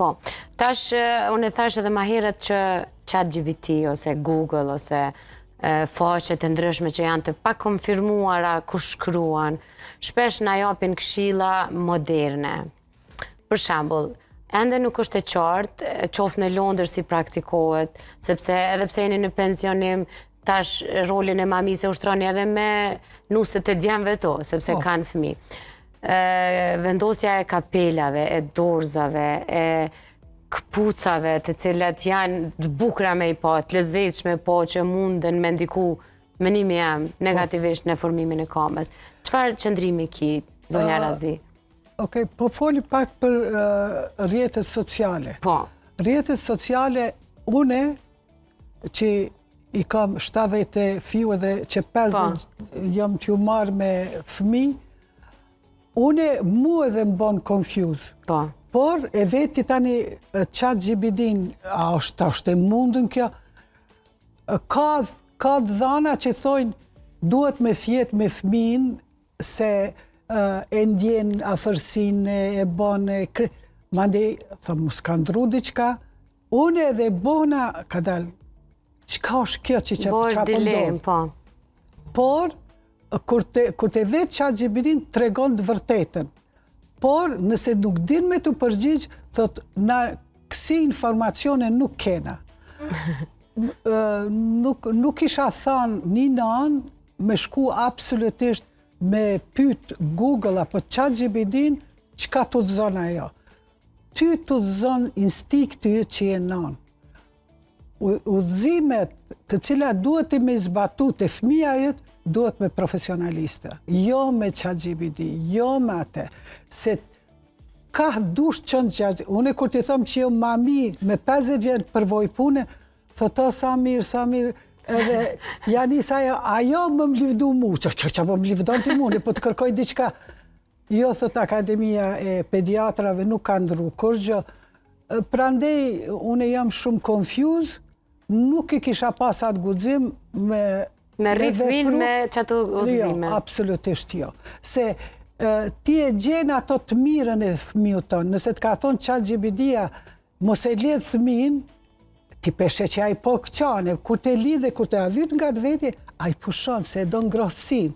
Po, tash, unë e thash edhe ma herët që ChatGPT ose Google ose faqet e ndryshme që janë të pa konfirmuara kur shkruan, shpesh na japin këshilla moderne. Për shembull, ende nuk është e qartë, qoftë në Londër si praktikohet, sepse edhe pse jeni në pensionim, tash rolin e mamise ushtroni edhe me nuset e djemve to, sepse kanë fëmijë. Vendosja e kapelave, e dorëzave, e këpucave të cilat janë të bukura me i pa, të lezetshme po që munden me ndiku menimi jam negativisht në formimin e kamës. Çfarë qëndrimi ki, zonja Razi? Okej, po foli pak për rrjetet sociale. Po. Rrjetet sociale, une që i kam 70 fiu edhe që 50 jam t'ju marrë me fëmi, une mu edhe më bon confuse. Po. Por e veti tani ChatGPT-n, a është e mundën kjo, ka dhana që thojnë duhet me fjet me fëmin se e ndjen afërsin e bon mande, thëmë, mu s'ka ndru diqka, une edhe bona, ka dal, qka është kjo që dilem, po. Por, kur te vetë ChatGPT-n tregon të vërtetën. Por, nëse nuk din me të përgjigj, thot, na kësi informacione nuk kena. Nuk isha thanë një nanë me shku absolutisht me pyet Google apo ChatGPT-n qka të dhëzon ajo. Ty të dhëzon instikti që je nanë. Udhëzimet të cilat duhet i me zbatu të fëmija jëtë, duhet me profesionalista, jo me ChatGPT, jo me atë. Se ka dush qënë që unë kur t'i thëmë që jo mami me 50 vjetë përvoj pune, thëto sa mirë, edhe janë isa ajo më livdu mu, që më livdon t'i mu, po të kërkoj diqka. Jo, thët Akademia e Pediatrave nuk ka ndru kërgjë. Prandej, unë jam shumë confused, nuk i kisha pas atë guxim me rritmin me qëto udhëzime. Jo, absolutisht jo. Se ti e gjen ato të mirën e fëmijët tonë. Nëse të ka thonë ChatGPT-a, mos e lidh fëmin, ti peshe që ai po këqane, kur te lidhe, kur te avyt nga të veti, ai pushon se e do ngrohtësin.